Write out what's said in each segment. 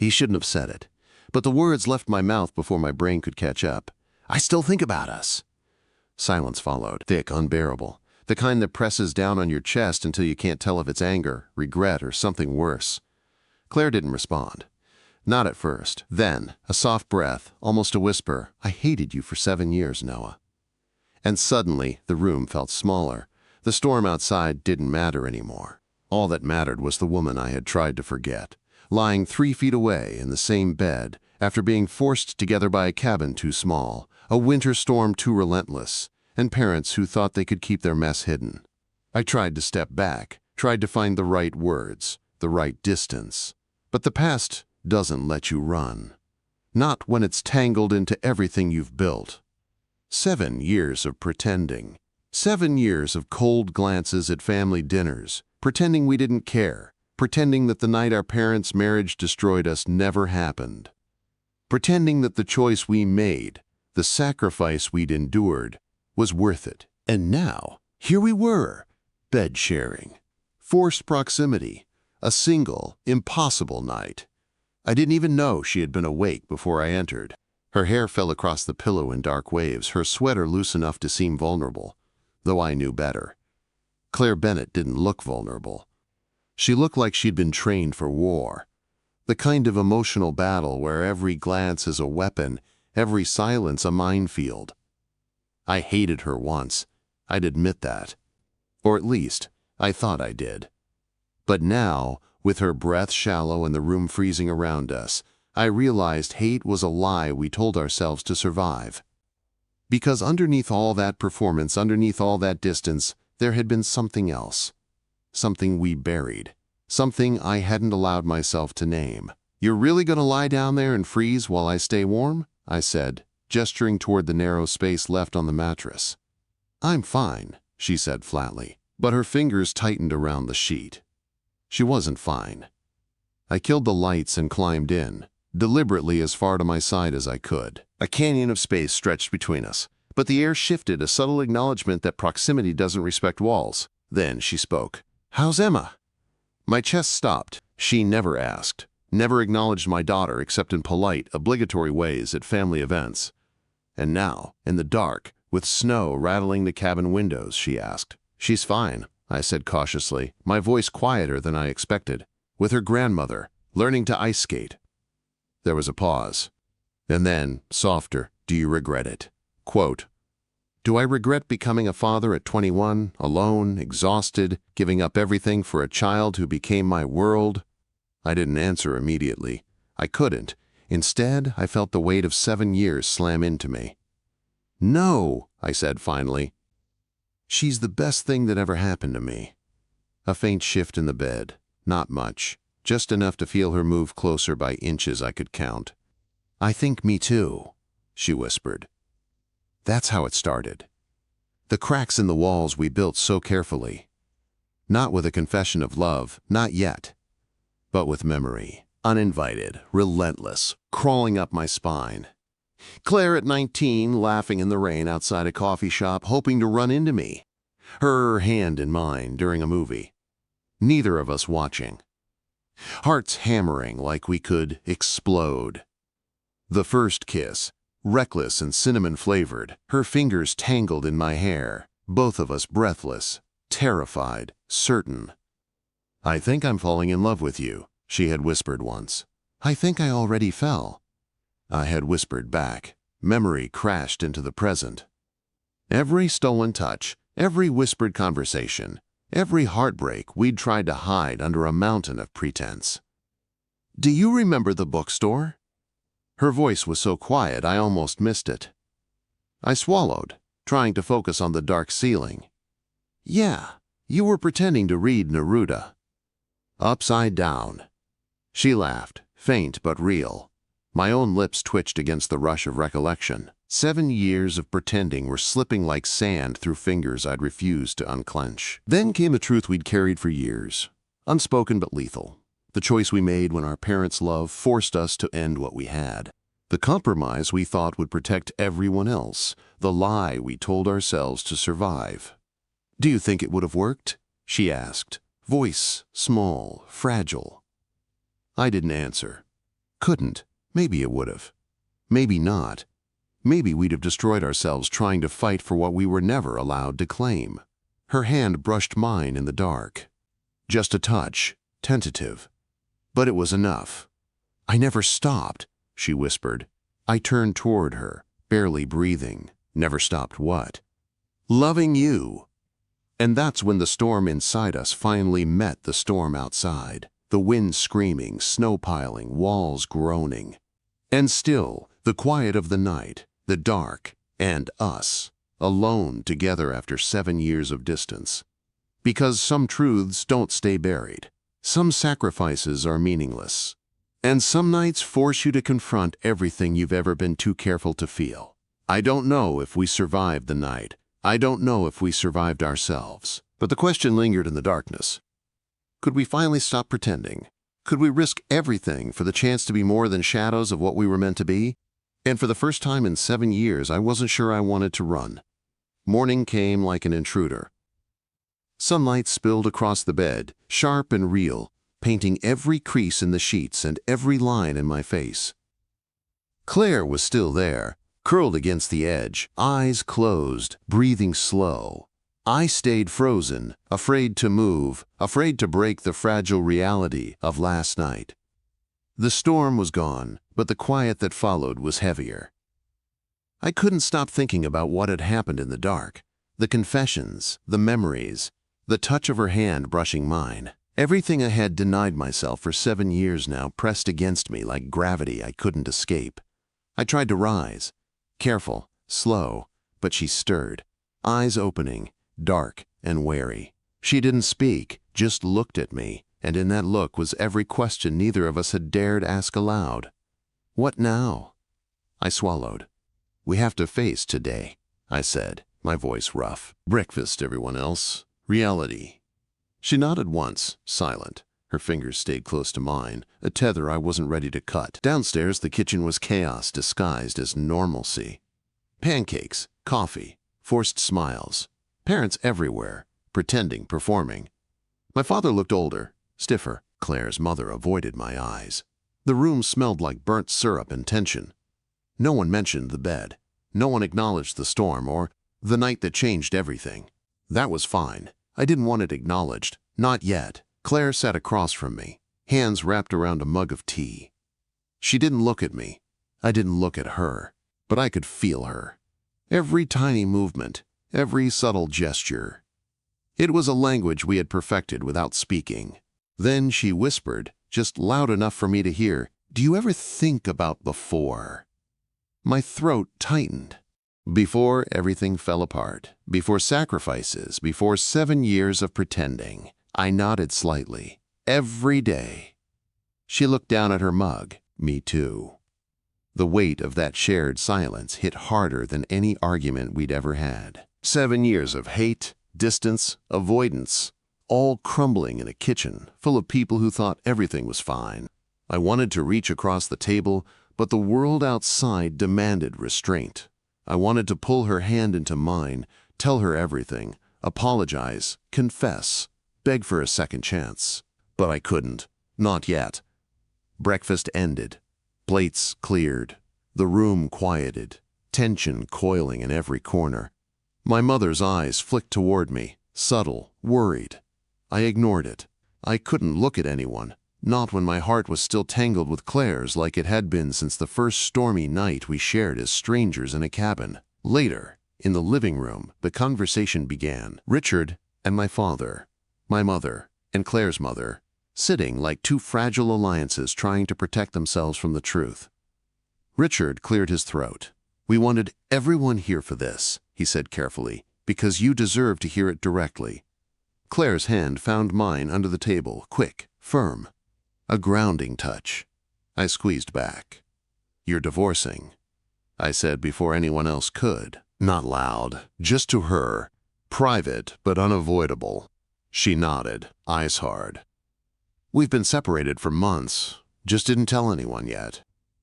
He shouldn't have said it, but the words left my mouth before my brain could catch up. I still think about us. Silence followed, thick, unbearable, the kind that presses down on your chest until you can't tell if it's anger, regret, or something worse. Claire didn't respond. Not at first. Then, a soft breath, almost a whisper, "I hated you for 7 years, Noah." And suddenly, the room felt smaller. The storm outside didn't matter anymore. All that mattered was the woman I had tried to forget, lying 3 feet away in the same bed, after being forced together by a cabin too small, a winter storm too relentless, and parents who thought they could keep their mess hidden. I tried to step back, tried to find the right words, the right distance. But the past doesn't let you run. Not when it's tangled into everything you've built. 7 years of pretending. 7 years of cold glances at family dinners, pretending we didn't care, pretending that the night our parents' marriage destroyed us never happened. Pretending that the choice we made, the sacrifice we'd endured, was worth it. And now, here we were, bed sharing, forced proximity, a single, impossible night. I didn't even know she had been awake before I entered. Her hair fell across the pillow in dark waves, her sweater loose enough to seem vulnerable, though I knew better. Claire Bennett didn't look vulnerable. She looked like she'd been trained for war. The kind of emotional battle where every glance is a weapon, every silence a minefield. I hated her once, I'd admit that. Or at least, I thought I did. But now, with her breath shallow and the room freezing around us, I realized hate was a lie we told ourselves to survive. Because underneath all that performance, underneath all that distance, there had been something else. Something we buried. Something I hadn't allowed myself to name. "You're really gonna lie down there and freeze while I stay warm?" I said, gesturing toward the narrow space left on the mattress. "I'm fine," she said flatly, but her fingers tightened around the sheet. She wasn't fine. I killed the lights and climbed in, deliberately as far to my side as I could. A canyon of space stretched between us, but the air shifted, a subtle acknowledgement that proximity doesn't respect walls. Then she spoke. "How's Emma?" My chest stopped. She never asked, never acknowledged my daughter except in polite, obligatory ways at family events. And now, in the dark, with snow rattling the cabin windows, she asked. "She's fine," I said cautiously, my voice quieter than I expected. "With her grandmother, learning to ice skate." There was a pause. And then, softer, "Do you regret it?" Quote, "Do I regret becoming a father at 21, alone, exhausted, giving up everything for a child who became my world?" I didn't answer immediately. I couldn't. Instead, I felt the weight of 7 years slam into me. "No," I said finally. "She's the best thing that ever happened to me." A faint shift in the bed. Not much. Just enough to feel her move closer by inches I could count. "I think me too," she whispered. That's how it started. The cracks in the walls we built so carefully. Not with a confession of love, not yet, but with memory. Uninvited, relentless, crawling up my spine. Claire at 19, laughing in the rain outside a coffee shop, hoping to run into me. Her hand in mine during a movie. Neither of us watching. Hearts hammering like we could explode. The first kiss, reckless and cinnamon-flavored, her fingers tangled in my hair, both of us breathless, terrified, certain. "I think I'm falling in love with you," she had whispered once. "I think I already fell," I had whispered back. Memory crashed into the present. Every stolen touch, every whispered conversation, every heartbreak we'd tried to hide under a mountain of pretense. "Do you remember the bookstore?" Her voice was so quiet I almost missed it. I swallowed, trying to focus on the dark ceiling. "Yeah, you were pretending to read Neruda." "Upside down." She laughed, faint but real. My own lips twitched against the rush of recollection. 7 years of pretending were slipping like sand through fingers I'd refused to unclench. Then came a truth we'd carried for years, unspoken but lethal. The choice we made when our parents' love forced us to end what we had. The compromise we thought would protect everyone else. The lie we told ourselves to survive. "Do you think it would have worked?" she asked, voice small, fragile. I didn't answer. Couldn't. Maybe it would have. Maybe not. Maybe we'd have destroyed ourselves trying to fight for what we were never allowed to claim. Her hand brushed mine in the dark. Just a touch, tentative. But it was enough. "I never stopped," she whispered. I turned toward her, barely breathing. Never stopped what? Loving you. And that's when the storm inside us finally met the storm outside. The wind screaming, snow piling, walls groaning. And still, the quiet of the night, the dark, and us, alone together after 7 years of distance. Because some truths don't stay buried. Some sacrifices are meaningless. And some nights force you to confront everything you've ever been too careful to feel. I don't know if we survived the night. I don't know if we survived ourselves. But the question lingered in the darkness. Could we finally stop pretending? Could we risk everything for the chance to be more than shadows of what we were meant to be? And for the first time in 7 years, I wasn't sure I wanted to run. Morning came like an intruder. Sunlight spilled across the bed, sharp and real, painting every crease in the sheets and every line in my face. Claire was still there, curled against the edge, eyes closed, breathing slow. I stayed frozen, afraid to move, afraid to break the fragile reality of last night. The storm was gone, but the quiet that followed was heavier. I couldn't stop thinking about what had happened in the dark. The confessions, the memories, the touch of her hand brushing mine. Everything I had denied myself for 7 years now pressed against me like gravity I couldn't escape. I tried to rise. Careful, slow, but she stirred. Eyes opening, dark and wary. She didn't speak, just looked at me, and in that look was every question neither of us had dared ask aloud. What now? I swallowed. We have to face today, I said, my voice rough. Breakfast, everyone else. Reality. She nodded once, silent. Her fingers stayed close to mine, a tether I wasn't ready to cut. Downstairs, the kitchen was chaos disguised as normalcy. Pancakes, coffee, forced smiles. Parents everywhere, pretending, performing. My father looked older, stiffer. Claire's mother avoided my eyes. The room smelled like burnt syrup and tension. No one mentioned the bed. No one acknowledged the storm or the night that changed everything. That was fine. I didn't want it acknowledged. Not yet. Claire sat across from me, hands wrapped around a mug of tea. She didn't look at me. I didn't look at her. But I could feel her. Every tiny movement, every subtle gesture. It was a language we had perfected without speaking. Then she whispered, just loud enough for me to hear, "Do you ever think about before?" My throat tightened. Before everything fell apart, before sacrifices, before 7 years of pretending, I nodded slightly. Every day. She looked down at her mug. Me too. The weight of that shared silence hit harder than any argument we'd ever had. 7 years of hate, distance, avoidance, all crumbling in a kitchen full of people who thought everything was fine. I wanted to reach across the table, but the world outside demanded restraint. I wanted to pull her hand into mine, tell her everything, apologize, confess, beg for a second chance. But I couldn't. Not yet. Breakfast ended. Plates cleared. The room quieted. Tension coiling in every corner. My mother's eyes flicked toward me, subtle, worried. I ignored it. I couldn't look at anyone, not when my heart was still tangled with Claire's like it had been since the first stormy night we shared as strangers in a cabin. Later, in the living room, the conversation began. Richard and my father, my mother, and Claire's mother, sitting like two fragile alliances trying to protect themselves from the truth. Richard cleared his throat. "We wanted everyone here for this," he said carefully, "because you deserve to hear it directly." Claire's hand found mine under the table, quick, firm. A grounding touch. I squeezed back. "You're divorcing," I said before anyone else could. Not loud, just to her. Private, but unavoidable. She nodded, eyes hard. "We've been separated for months. Just didn't tell anyone yet.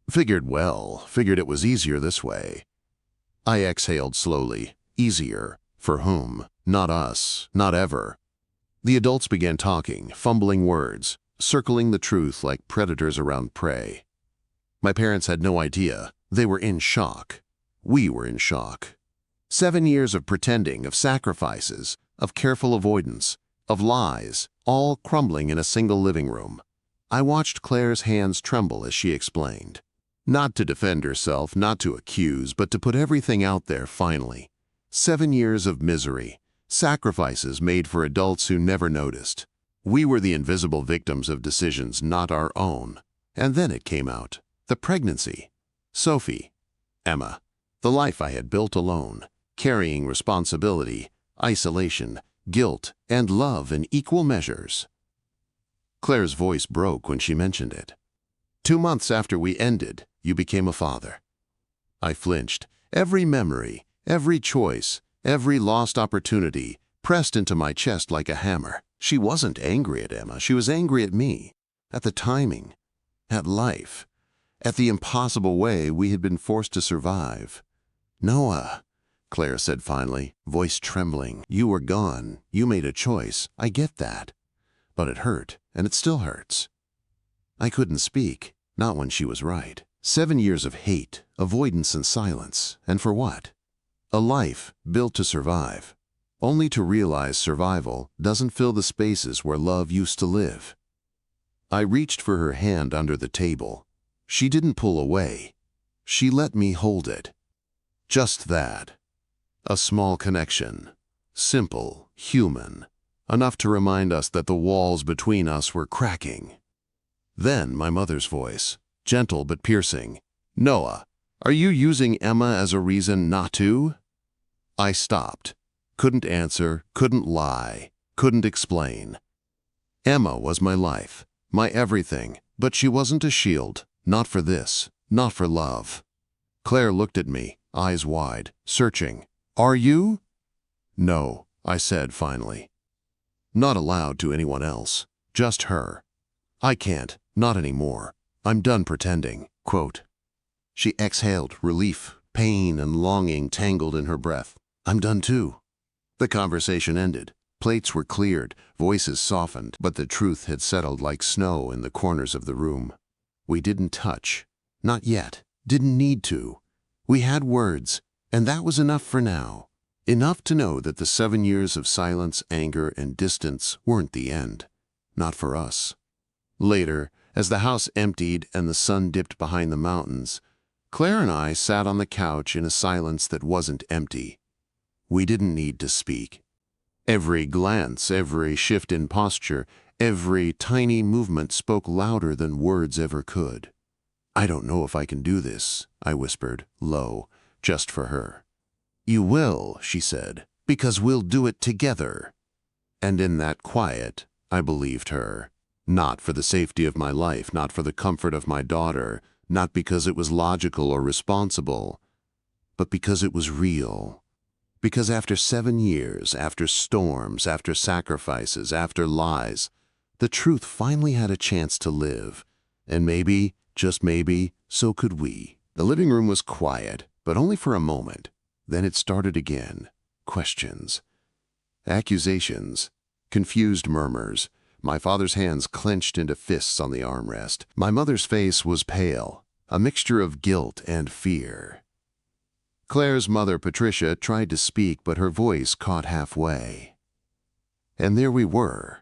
Figured it was easier this way." I exhaled slowly. Easier. For whom? Not us. Not ever. The adults began talking, fumbling words, circling the truth like predators around prey. My parents had no idea. They were in shock. We were in shock. 7 years of pretending, of sacrifices, of careful avoidance, of lies, all crumbling in a single living room. I watched Claire's hands tremble as she explained. Not to defend herself, not to accuse, but to put everything out there finally. 7 years of misery, sacrifices made for adults who never noticed. We were the invisible victims of decisions not our own. And then it came out. The pregnancy. Sophie. Emma. The life I had built alone, carrying responsibility, isolation, guilt, and love in equal measures. Claire's voice broke when she mentioned it. 2 months after we ended, you became a father. I flinched. Every memory, every choice, every lost opportunity pressed into my chest like a hammer. She wasn't angry at Emma. She was angry at me, at the timing, at life, at the impossible way we had been forced to survive. Noah, Claire said finally, voice trembling, you were gone. You made a choice. I get that. But it hurt, and it still hurts. I couldn't speak, not when she was right. 7 years of hate, avoidance, and silence. And for what? A life built to survive, only to realize survival doesn't fill the spaces where love used to live. I reached for her hand under the table. She didn't pull away. She let me hold it. Just that. A small connection. Simple, human. Enough to remind us that the walls between us were cracking. Then my mother's voice, gentle but piercing. Noah, are you using Emma as a reason not to? I stopped. Couldn't answer, couldn't lie, couldn't explain. Emma was my life, my everything, but she wasn't a shield. Not for this, not for love. Claire looked at me, eyes wide, searching. Are you? No, I said finally. Not aloud to anyone else, just her. I can't, not anymore. I'm done pretending. Quote. She exhaled, relief, pain, and longing tangled in her breath. I'm done too. The conversation ended. Plates were cleared, voices softened, but the truth had settled like snow in the corners of the room. We didn't touch. Not yet. Didn't need to. We had words, and that was enough for now. Enough to know that the 7 years of silence, anger, and distance weren't the end. Not for us. Later, as the house emptied and the sun dipped behind the mountains, Claire and I sat on the couch in a silence that wasn't empty. We didn't need to speak. Every glance, every shift in posture, every tiny movement spoke louder than words ever could. I don't know if I can do this, I whispered, low, just for her. You will, she said, because we'll do it together. And in that quiet, I believed her. Not for the safety of my life, not for the comfort of my daughter, not because it was logical or responsible, but because it was real. Because after 7 years, after storms, after sacrifices, after lies, the truth finally had a chance to live. And maybe, just maybe, so could we. The living room was quiet, but only for a moment. Then it started again. Questions. Accusations. Confused murmurs. My father's hands clenched into fists on the armrest. My mother's face was pale, a mixture of guilt and fear. Claire's mother, Patricia, tried to speak, but her voice caught halfway. And there we were,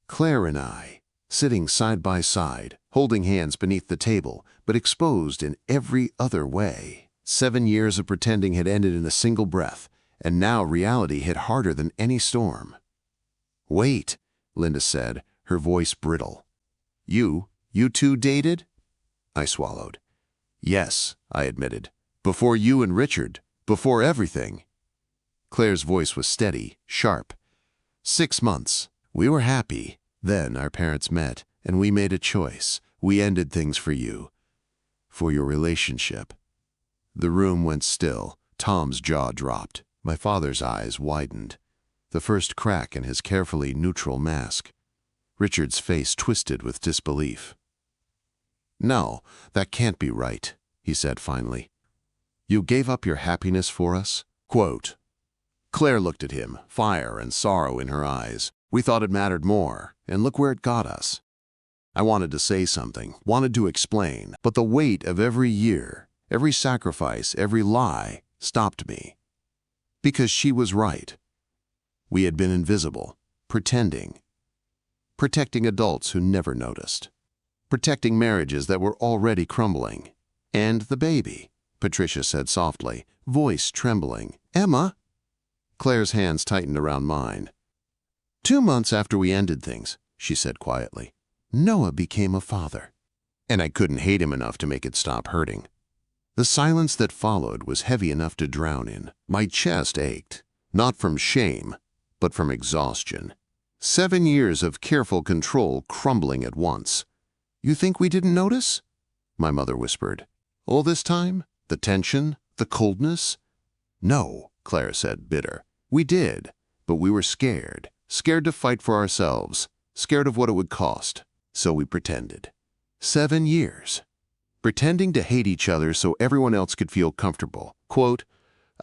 Claire and I, sitting side by side, holding hands beneath the table, but exposed in every other way. 7 years of pretending had ended in a single breath, and now reality hit harder than any storm. Wait, Linda said, her voice brittle. You two dated? I swallowed. Yes, I admitted. Before you and Richard, before everything. Claire's voice was steady, sharp. 6 months. We were happy. Then our parents met, and we made a choice. We ended things for you. For your relationship. The room went still. Tom's jaw dropped. My father's eyes widened. The first crack in his carefully neutral mask. Richard's face twisted with disbelief. No, that can't be right, he said finally. You gave up your happiness for us? Quote. Claire looked at him, fire and sorrow in her eyes. We thought it mattered more, and look where it got us. I wanted to say something, wanted to explain, but the weight of every year, every sacrifice, every lie stopped me. Because she was right. We had been invisible, pretending. Protecting adults who never noticed. Protecting marriages that were already crumbling. And the baby, Patricia said softly, voice trembling. Emma? Claire's hands tightened around mine. 2 months after we ended things, she said quietly, Noah became a father. And I couldn't hate him enough to make it stop hurting. The silence that followed was heavy enough to drown in. My chest ached, not from shame, but from exhaustion. 7 years of careful control crumbling at once. You think we didn't notice? My mother whispered. All this time? The tension? The coldness? No, Claire said, bitter. We did, but we were scared. Scared to fight for ourselves. Scared of what it would cost. So we pretended. 7 years. Pretending to hate each other so everyone else could feel comfortable. Quote,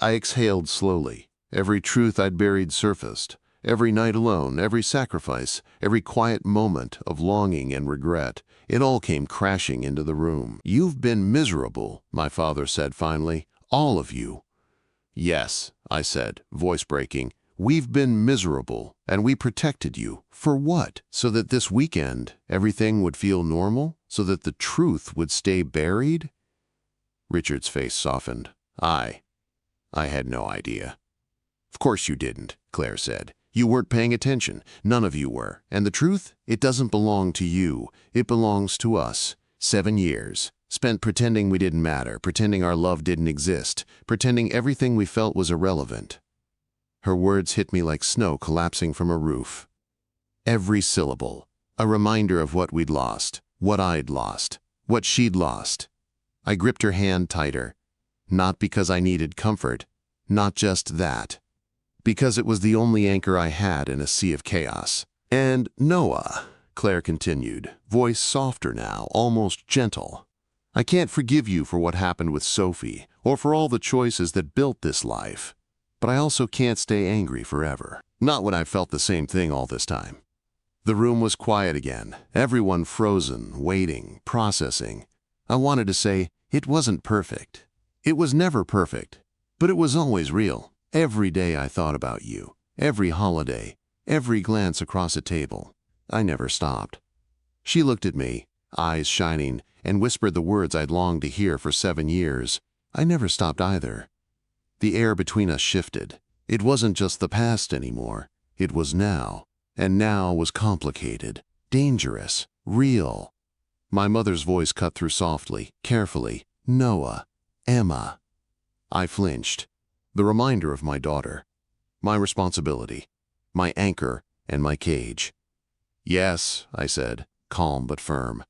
I exhaled slowly. Every truth I'd buried surfaced. Every night alone, every sacrifice, every quiet moment of longing and regret, it all came crashing into the room. You've been miserable, my father said finally. All of you. Yes, I said, voice breaking. We've been miserable, and we protected you. For what? So that this weekend everything would feel normal? So that the truth would stay buried? Richard's face softened. I had no idea. Of course you didn't, Claire said. You weren't paying attention. None of you were. And the truth? It doesn't belong to you. It belongs to us. 7 years. Spent pretending we didn't matter, pretending our love didn't exist, pretending everything we felt was irrelevant. Her words hit me like snow collapsing from a roof. Every syllable. A reminder of what we'd lost, what I'd lost, what she'd lost. I gripped her hand tighter. Not because I needed comfort. Not just that. Because it was the only anchor I had in a sea of chaos. And Noah, Claire continued, voice softer now, almost gentle. I can't forgive you for what happened with Sophie, or for all the choices that built this life. But I also can't stay angry forever. Not when I've felt the same thing all this time. The room was quiet again, everyone frozen, waiting, processing. I wanted to say, it wasn't perfect. It was never perfect, but it was always real. Every day I thought about you, every holiday, every glance across a table. I never stopped. She looked at me, eyes shining, and whispered the words I'd longed to hear for 7 years. I never stopped either. The air between us shifted. It wasn't just the past anymore. It was now. And now was complicated, dangerous, real. My mother's voice cut through softly, carefully. Noah, Emma. I flinched. The reminder of my daughter. My responsibility. My anchor and my cage. Yes, I said, calm but firm.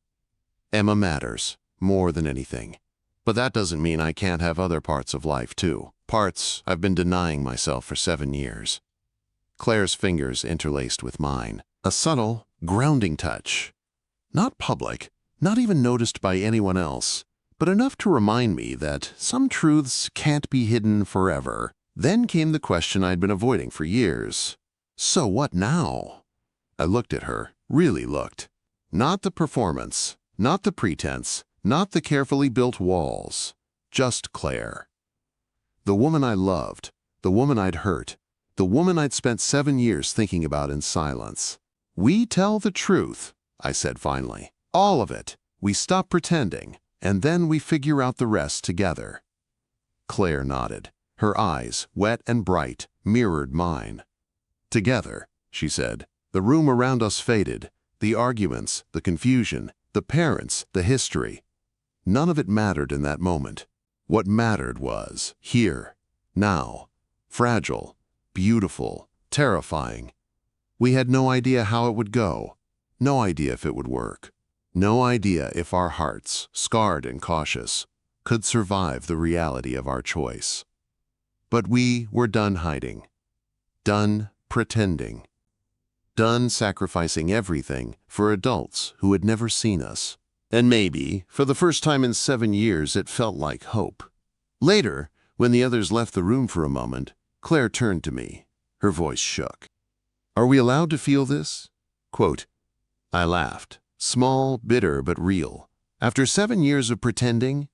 Emma matters, more than anything. But that doesn't mean I can't have other parts of life, too. Parts I've been denying myself for 7 years. Claire's fingers interlaced with mine. A subtle, grounding touch. Not public, not even noticed by anyone else, but enough to remind me that some truths can't be hidden forever. Then came the question I'd been avoiding for years. So what now? I looked at her, really looked. Not the performance, not the pretense, not the carefully built walls. Just Claire. The woman I loved, the woman I'd hurt, the woman I'd spent 7 years thinking about in silence. We tell the truth, I said finally. All of it. We stop pretending, and then we figure out the rest together. Claire nodded. Her eyes, wet and bright, mirrored mine. Together, she said. The room around us faded. The arguments, the confusion, the parents, the history. None of it mattered in that moment. What mattered was here, now, fragile, beautiful, terrifying. We had no idea how it would go, no idea if it would work, no idea if our hearts, scarred and cautious, could survive the reality of our choice. But we were done hiding, done pretending, done sacrificing everything for adults who had never seen us. And maybe, for the first time in 7 years, it felt like hope. Later, when the others left the room for a moment, Claire turned to me. Her voice shook. Are we allowed to feel this? Quote, I laughed. Small, bitter, but real. After 7 years of pretending,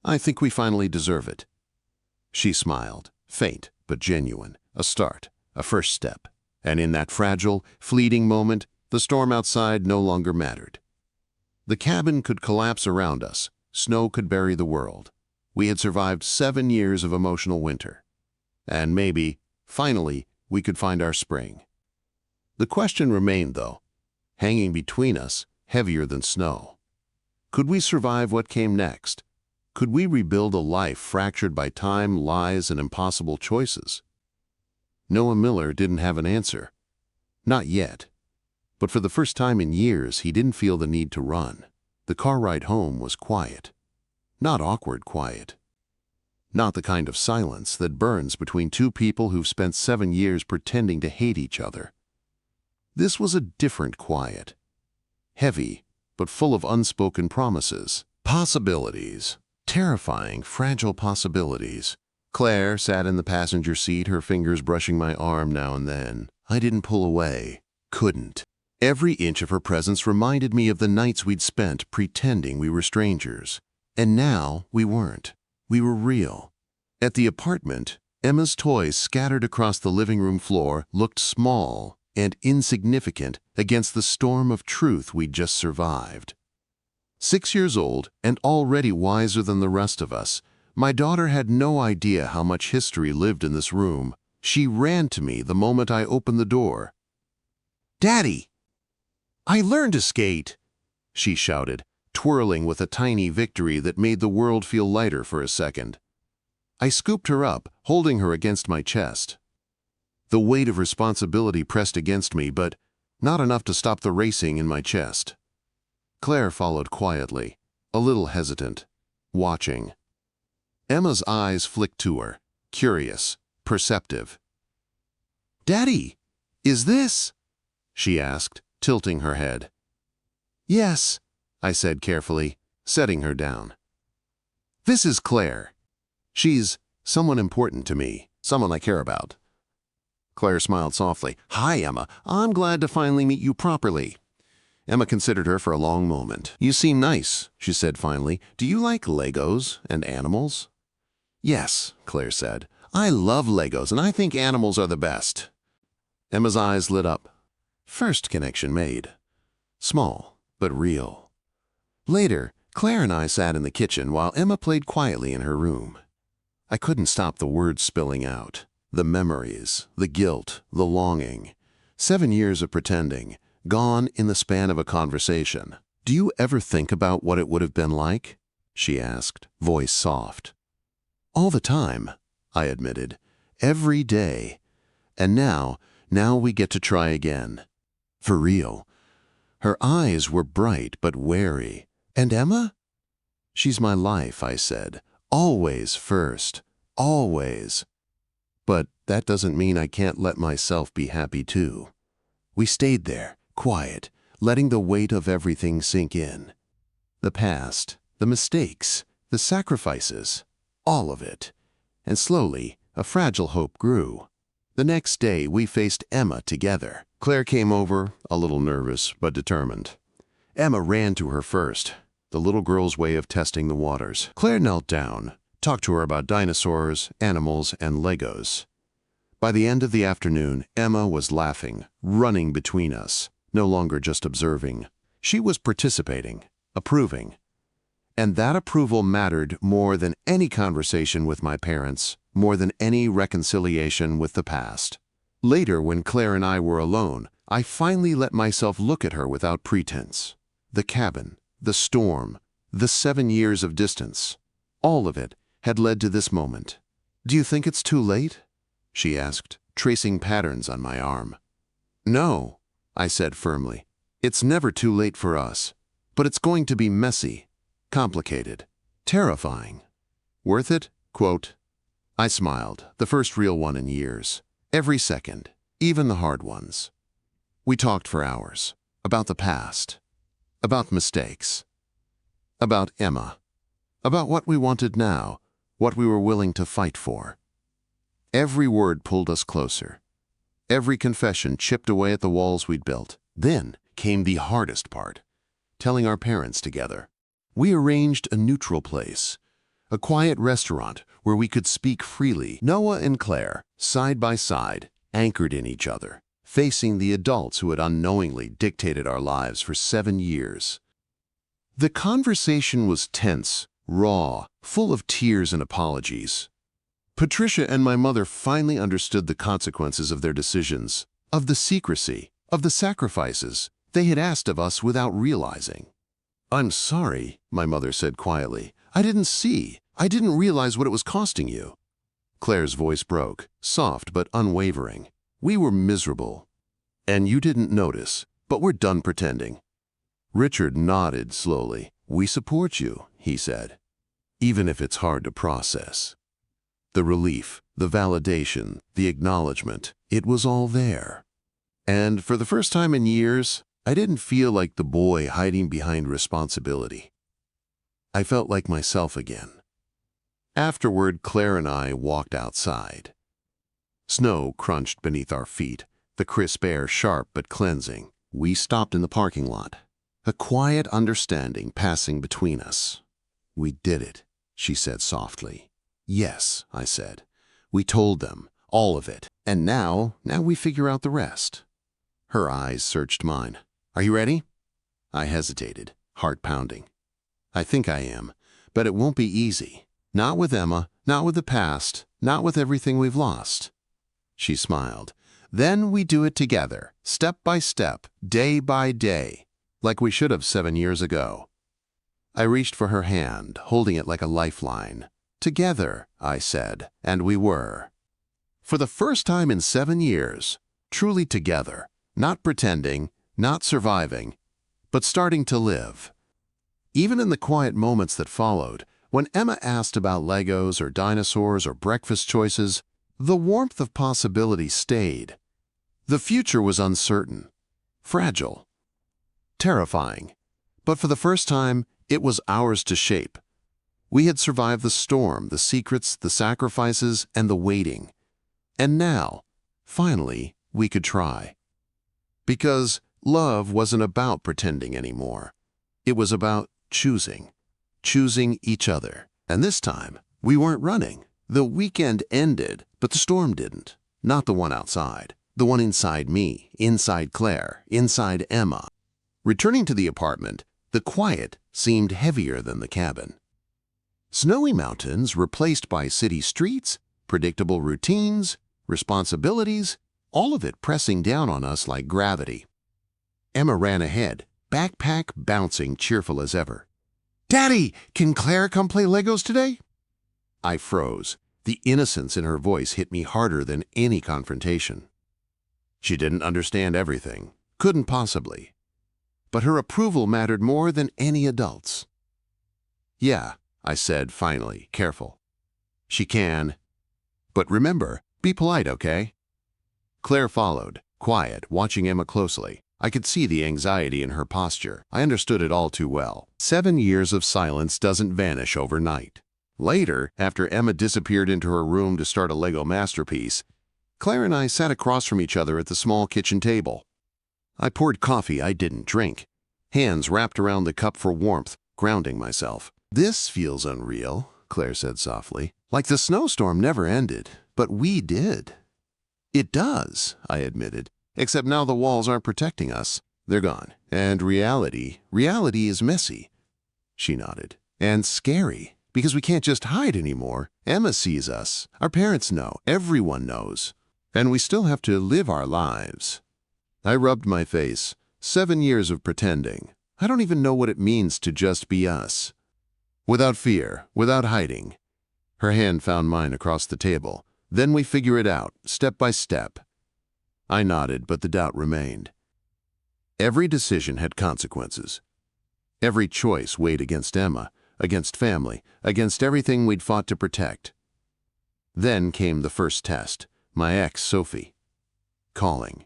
I think we finally deserve it. She smiled, faint but genuine, a start, a first step. And in that fragile, fleeting moment, the storm outside no longer mattered. The cabin could collapse around us. Snow could bury the world. We had survived 7 years of emotional winter. And maybe, finally, we could find our spring. The question remained, though, hanging between us, heavier than snow. Could we survive what came next? Could we rebuild a life fractured by time, lies, and impossible choices? Noah Miller didn't have an answer. Not yet. But for the first time in years, he didn't feel the need to run. The car ride home was quiet. Not awkward quiet. Not the kind of silence that burns between two people who've spent 7 years pretending to hate each other. This was a different quiet. Heavy, but full of unspoken promises. Possibilities. Terrifying, fragile possibilities. Claire sat in the passenger seat, her fingers brushing my arm now and then. I didn't pull away. Couldn't. Every inch of her presence reminded me of the nights we'd spent pretending we were strangers. And now we weren't. We were real. At the apartment, Emma's toys scattered across the living room floor looked small and insignificant against the storm of truth we'd just survived. 6 years old and already wiser than the rest of us, my daughter had no idea how much history lived in this room. She ran to me the moment I opened the door. "Daddy! I learned to skate!" she shouted, twirling with a tiny victory that made the world feel lighter for a second. I scooped her up, holding her against my chest. The weight of responsibility pressed against me, but not enough to stop the racing in my chest. Claire followed quietly, a little hesitant, watching. Emma's eyes flicked to her, curious, perceptive. "Daddy, is this?" she asked, tilting her head. "Yes," I said carefully, setting her down. "This is Clare. She's someone important to me, someone I care about." Claire smiled softly. "Hi, Emma. I'm glad to finally meet you properly." Emma considered her for a long moment. "You seem nice," she said finally. "Do you like Legos and animals?" "Yes," Claire said. "I love Legos, and I think animals are the best." Emma's eyes lit up. First connection made. Small, but real. Later, Claire and I sat in the kitchen while Emma played quietly in her room. I couldn't stop the words spilling out. The memories, the guilt, the longing. 7 years of pretending, gone in the span of a conversation. "Do you ever think about what it would have been like?" she asked, voice soft. "All the time," I admitted. "Every day. And now we get to try again. For real." Her eyes were bright but wary. "And Emma?" "She's my life," I said. "Always first. Always. But that doesn't mean I can't let myself be happy too." We stayed there, quiet, letting the weight of everything sink in. The past, the mistakes, the sacrifices, all of it. And slowly, a fragile hope grew. The next day, we faced Emma together. Claire came over, a little nervous but determined. Emma ran to her first, the little girl's way of testing the waters. Claire knelt down, talked to her about dinosaurs, animals, and Legos. By the end of the afternoon, Emma was laughing, running between us, no longer just observing. She was participating, approving. And that approval mattered more than any conversation with my parents, more than any reconciliation with the past. Later, when Claire and I were alone, I finally let myself look at her without pretense. The cabin, the storm, the 7 years of distance, all of it had led to this moment. "Do you think it's too late?" she asked, tracing patterns on my arm. "No," I said firmly. "It's never too late for us. But it's going to be messy, complicated, terrifying. Worth it?" Quote. I smiled, the first real one in years. Every second, even the hard ones. We talked for hours, about the past, about mistakes, about Emma, about what we wanted now, what we were willing to fight for. Every word pulled us closer. Every confession chipped away at the walls we'd built. Then came the hardest part, telling our parents together. We arranged a neutral place, a quiet restaurant where we could speak freely. Noah and Claire, side by side, anchored in each other, facing the adults who had unknowingly dictated our lives for 7 years. The conversation was tense, raw, full of tears and apologies. Patricia and my mother finally understood the consequences of their decisions, of the secrecy, of the sacrifices they had asked of us without realizing. "I'm sorry," my mother said quietly. "I didn't see. I didn't realize what it was costing you." Claire's voice broke, soft but unwavering. "We were miserable. And you didn't notice, but we're done pretending." Richard nodded slowly. "We support you," he said, "even if it's hard to process." The relief, the validation, the acknowledgement, it was all there. And for the first time in years, I didn't feel like the boy hiding behind responsibility. I felt like myself again. Afterward, Claire and I walked outside. Snow crunched beneath our feet, the crisp air sharp but cleansing. We stopped in the parking lot, a quiet understanding passing between us. "We did it," she said softly. "Yes," I said. "We told them, all of it, and now we figure out the rest." Her eyes searched mine. "Are you ready?" I hesitated, heart pounding. "I think I am, but it won't be easy. Not with Emma, not with the past, not with everything we've lost." She smiled. "Then we do it together, step by step, day by day, like we should have 7 years ago." I reached for her hand, holding it like a lifeline. "Together," I said, and we were. For the first time in 7 years, truly together, not pretending, not surviving, but starting to live. Even in the quiet moments that followed, when Emma asked about Legos or dinosaurs or breakfast choices, the warmth of possibility stayed. The future was uncertain, fragile, terrifying, but for the first time, it was ours to shape. We had survived the storm, the secrets, the sacrifices, and the waiting. And now, finally, we could try. Because love wasn't about pretending anymore. It was about choosing each other. And this time, we weren't running. The weekend ended, but the storm didn't. Not the one outside. The one inside me, inside Claire, inside Emma. Returning to the apartment, the quiet seemed heavier than the cabin. Snowy mountains replaced by city streets, predictable routines, responsibilities, all of it pressing down on us like gravity. Emma ran ahead, backpack bouncing, cheerful as ever. "Daddy, can Claire come play Legos today?" I froze. The innocence in her voice hit me harder than any confrontation. She didn't understand everything, couldn't possibly. But her approval mattered more than any adult's. "Yeah," I said finally, careful. "She can. But remember, be polite, okay?" Claire followed, quiet, watching Emma closely. I could see the anxiety in her posture. I understood it all too well. 7 years of silence doesn't vanish overnight. Later, after Emma disappeared into her room to start a Lego masterpiece, Claire and I sat across from each other at the small kitchen table. I poured coffee I didn't drink, hands wrapped around the cup for warmth, grounding myself. "This feels unreal," Claire said softly. "Like the snowstorm never ended, but we did." "It does," I admitted, "except now the walls aren't protecting us. They're gone. And reality is messy." She nodded. "And scary, because we can't just hide anymore. Emma sees us. Our parents know. Everyone knows. And we still have to live our lives." I rubbed my face. 7 years of pretending. I don't even know what it means to just be us. Without fear, without hiding. Her hand found mine across the table. "Then we figure it out, step by step." I nodded, but the doubt remained. Every decision had consequences. Every choice weighed against Emma, against family, against everything we'd fought to protect. Then came the first test, my ex, Sophie, calling.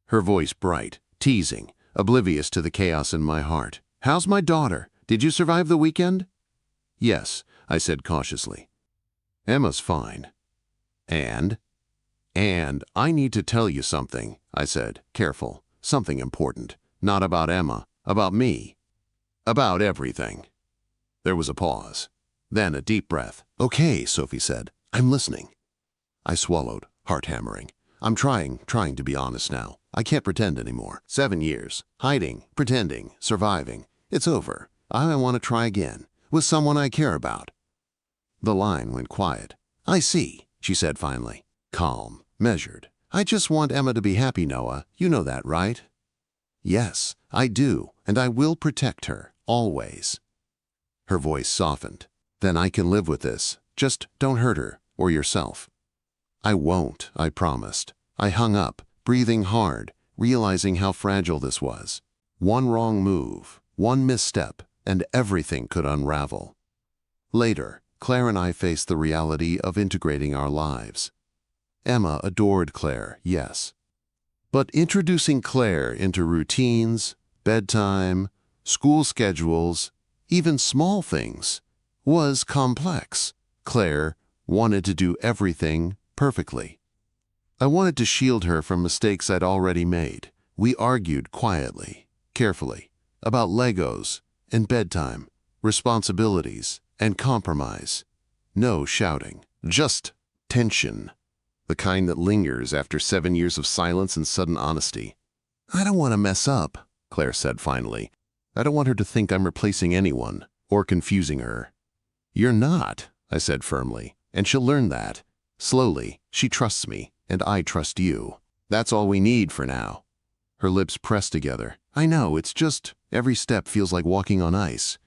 Her voice bright, teasing, oblivious to the chaos in my heart. "How's my daughter? Did you survive the weekend?" "Yes," I said cautiously. "Emma's fine." And I need to tell you something," I said, careful. "Something important. Not about Emma, About me. About everything. There was a pause. Then a deep breath. "Okay," Sophie said. "I'm listening." I swallowed, heart hammering. I'm trying to be honest now. I can't pretend anymore. 7 years. Hiding, pretending, surviving. It's over. I want to try again. With someone I care about. The line went quiet. "I see," she said finally. Calm, measured. "I just want Emma to be happy, Noah. You know that, right?" "Yes, I do, and I will protect her, always." Her voice softened. "Then I can live with this. Just don't hurt her, or yourself." "I won't," I promised. I hung up, breathing hard, realizing how fragile this was. One wrong move, one misstep, and everything could unravel. Later, Claire and I faced the reality of integrating our lives. Emma adored Claire, yes. But introducing Claire into routines, bedtime, school schedules, even small things, was complex. Claire wanted to do everything perfectly. I wanted to shield her from mistakes I'd already made. We argued quietly, carefully, about Legos and bedtime, responsibilities and compromise. No shouting, just tension. The kind that lingers after 7 years of silence and sudden honesty. "I don't want to mess up," Claire said finally. "I don't want her to think I'm replacing anyone or confusing her." "You're not," I said firmly, "and she'll learn that. Slowly, she trusts me, and I trust you. That's all we need for now." Her lips pressed together. "I know, it's just every step feels like walking on ice."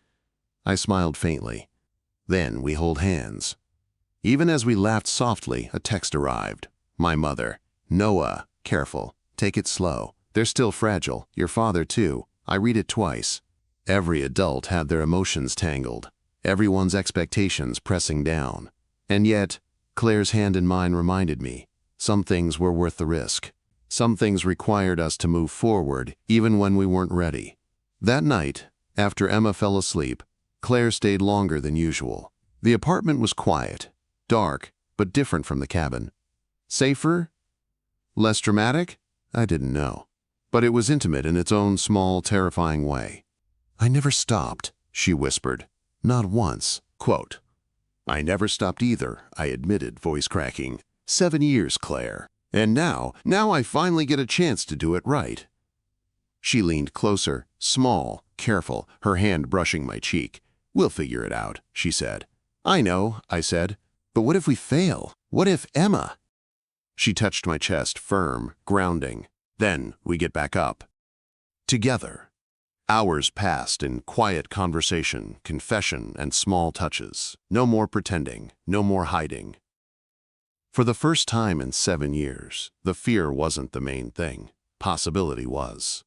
I smiled faintly. Then we hold hands. Even as we laughed softly, a text arrived. My mother. "Noah, careful. Take it slow. They're still fragile. Your father, too." I read it twice. Every adult had their emotions tangled. Everyone's expectations pressing down. And yet, Claire's hand in mine reminded me, some things were worth the risk. Some things required us to move forward, even when we weren't ready. That night, after Emma fell asleep, Claire stayed longer than usual. The apartment was quiet, dark, but different from the cabin. Safer? Less dramatic? I didn't know. But it was intimate in its own small, terrifying way. "I never stopped," she whispered. "Not once." Quote, "I never stopped either," I admitted, voice cracking. 7 years, Claire. And now I finally get a chance to do it right." She leaned closer, small, careful, her hand brushing my cheek. "We'll figure it out," she said. "I know," I said. "But what if we fail? What if Emma?" She touched my chest, firm, grounding. "Then we get back up. Together." Hours passed in quiet conversation, confession, and small touches. No more pretending, no more hiding. For the first time in 7 years, the fear wasn't the main thing. Possibility was.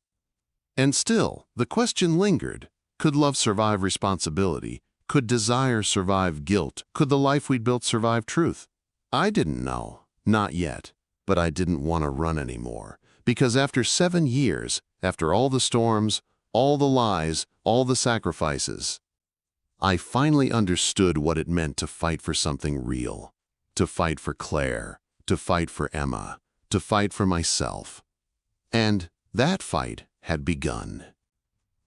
And still, the question lingered. Could love survive responsibility? Could desire survive guilt? Could the life we'd built survive truth? I didn't know. Not yet. But I didn't want to run anymore. Because after 7 years, after all the storms, all the lies, all the sacrifices, I finally understood what it meant to fight for something real. To fight for Claire, to fight for Emma, to fight for myself. And that fight had begun.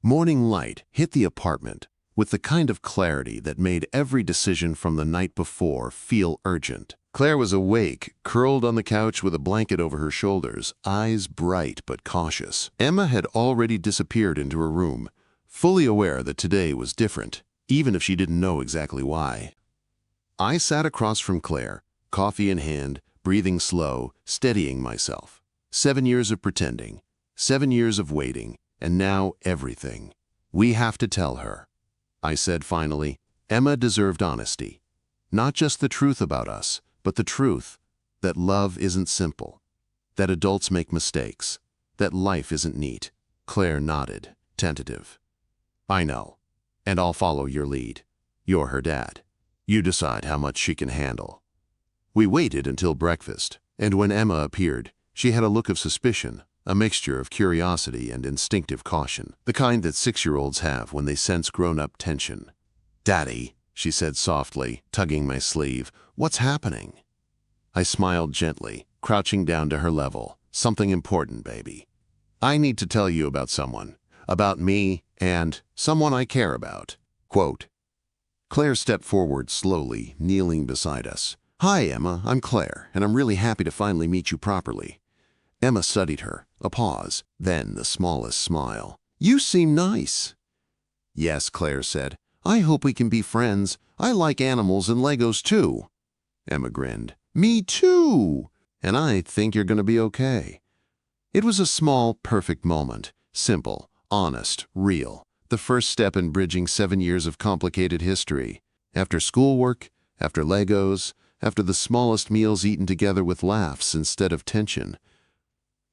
Morning light hit the apartment with the kind of clarity that made every decision from the night before feel urgent. Claire was awake, curled on the couch with a blanket over her shoulders, eyes bright but cautious. Emma had already disappeared into her room, fully aware that today was different, even if she didn't know exactly why. I sat across from Claire, coffee in hand, breathing slow, steadying myself. 7 years of pretending, 7 years of waiting, and now everything. "We have to tell her," I said finally. "Emma deserved honesty. Not just the truth about us, but the truth that love isn't simple, that adults make mistakes, that life isn't neat." Claire nodded, tentative. "I know, and I'll follow your lead. You're her dad. You decide how much she can handle." We waited until breakfast, and when Emma appeared, she had a look of suspicion, a mixture of curiosity and instinctive caution, the kind that 6-year-olds have when they sense grown-up tension. "Daddy," she said softly, tugging my sleeve, "what's happening?" I smiled gently, crouching down to her level. "Something important, baby. I need to tell you about someone, about me and someone I care about. Quote, Claire stepped forward slowly, kneeling beside us. Hi, Emma, I'm Claire, and I'm really happy to finally meet you properly. Emma studied her, a pause, then the smallest smile. You seem nice. Yes, Claire said. I hope we can be friends. I like animals and Legos too. Emma grinned. Me too. And I think you're going to be okay. It was a small, perfect moment. Simple, honest, real. The first step in bridging 7 years of complicated history. After schoolwork, after Legos, after the smallest meals eaten together with laughs instead of tension,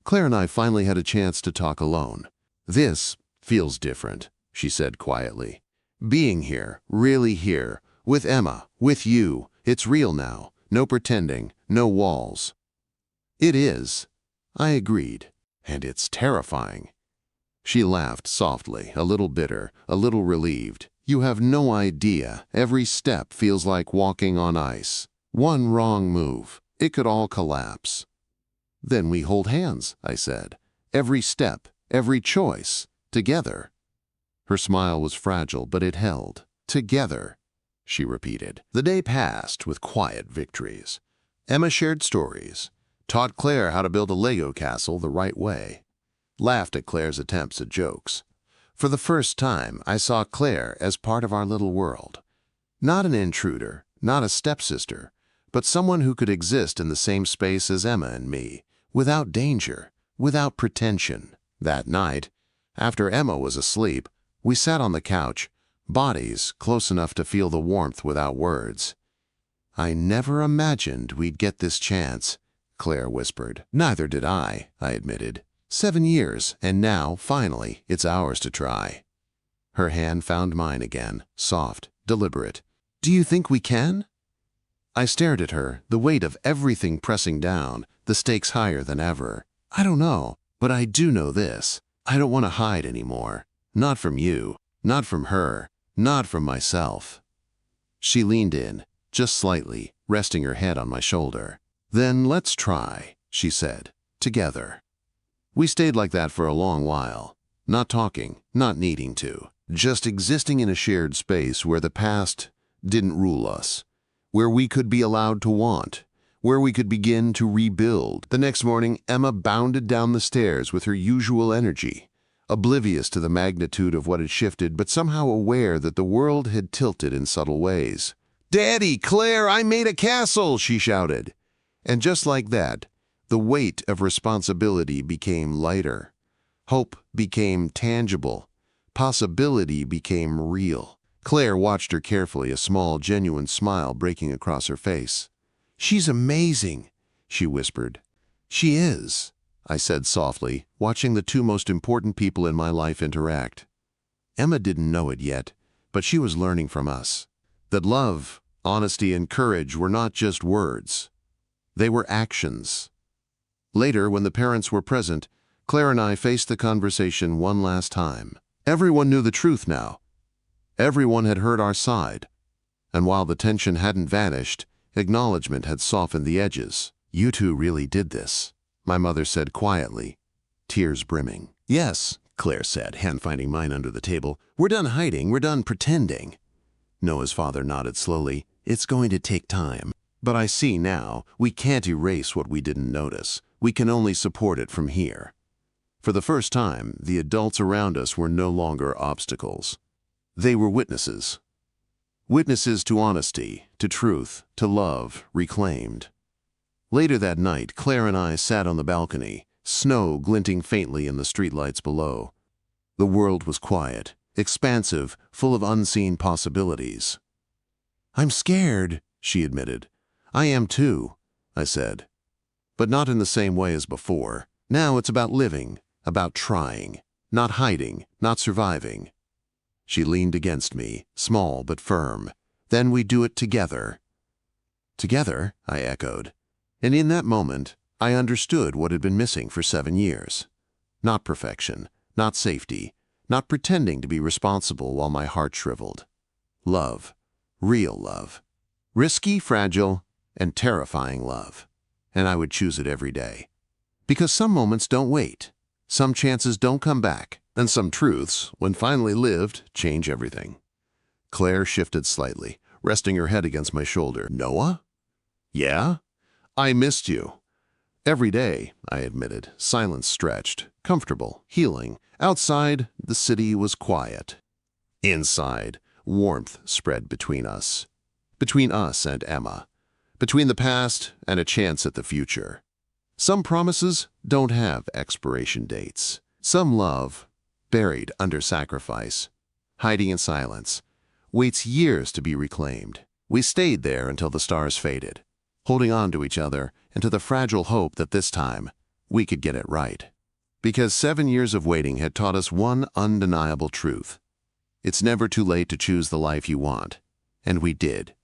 Claire and I finally had a chance to talk alone. This feels different, she said quietly. Being here, really here, with Emma, with you, it's real now. No pretending, no walls. It is, I agreed, and it's terrifying. She laughed softly, a little bitter, a little relieved. You have no idea. Every step feels like walking on ice. One wrong move, it could all collapse. Then we hold hands, I said. Every step, every choice, together. Her smile was fragile, but it held. Together, she repeated. The day passed with quiet victories. Emma shared stories, taught Claire how to build a Lego castle the right way, laughed at Claire's attempts at jokes. For the first time, I saw Claire as part of our little world. Not an intruder, not a stepsister, but someone who could exist in the same space as Emma and me, without danger, without pretension. That night, after Emma was asleep, we sat on the couch, bodies close enough to feel the warmth without words. I never imagined we'd get this chance, Claire whispered. Neither did I admitted. 7 years, and now, finally, it's ours to try. Her hand found mine again, soft, deliberate. Do you think we can? I stared at her, the weight of everything pressing down, the stakes higher than ever. I don't know, but I do know this. I don't want to hide anymore. Not from you, not from her, not from myself. She leaned in, just slightly, resting her head on my shoulder. Then let's try, she said, together. We stayed like that for a long while, not talking, not needing to, just existing in a shared space where the past didn't rule us, where we could be allowed to want, where we could begin to rebuild. The next morning, Emma bounded down the stairs with her usual energy, oblivious to the magnitude of what had shifted, but somehow aware that the world had tilted in subtle ways. Daddy, Claire, I made a castle, she shouted. And just like that, the weight of responsibility became lighter. Hope became tangible. Possibility became real. Claire watched her carefully, a small, genuine smile breaking across her face. She's amazing, she whispered. She is, I said softly, watching the two most important people in my life interact. Emma didn't know it yet, but she was learning from us. That love, honesty, and courage were not just words. They were actions. Later, when the parents were present, Claire and I faced the conversation one last time. Everyone knew the truth now. Everyone had heard our side. And while the tension hadn't vanished, acknowledgement had softened the edges. You two really did this, my mother said quietly, tears brimming. Yes, Claire said, hand finding mine under the table. We're done hiding, we're done pretending. Noah's father nodded slowly. It's going to take time. But I see now, we can't erase what we didn't notice. We can only support it from here. For the first time, the adults around us were no longer obstacles. They were witnesses. Witnesses to honesty, to truth, to love, reclaimed. Later that night, Claire and I sat on the balcony, snow glinting faintly in the streetlights below. The world was quiet, expansive, full of unseen possibilities. I'm scared, she admitted. I am too, I said. But not in the same way as before. Now it's about living, about trying, not hiding, not surviving. She leaned against me, small but firm. Then we do it together. Together, I echoed. And in that moment, I understood what had been missing for 7 years. Not perfection, not safety, not pretending to be responsible while my heart shriveled. Love, real love. Risky, fragile, and terrifying love. And I would choose it every day. Because some moments don't wait. Some chances don't come back. And some truths, when finally lived, change everything. Claire shifted slightly, resting her head against my shoulder. Noah? Yeah? I missed you. Every day, I admitted. Silence stretched, comfortable, healing. Outside, the city was quiet. Inside, warmth spread between us. Between us and Emma. Between the past and a chance at the future. Some promises don't have expiration dates. Some love, buried under sacrifice, hiding in silence, waits years to be reclaimed. We stayed there until the stars faded, holding on to each other and to the fragile hope that this time we could get it right. Because 7 years of waiting had taught us one undeniable truth. It's never too late to choose the life you want. And we did.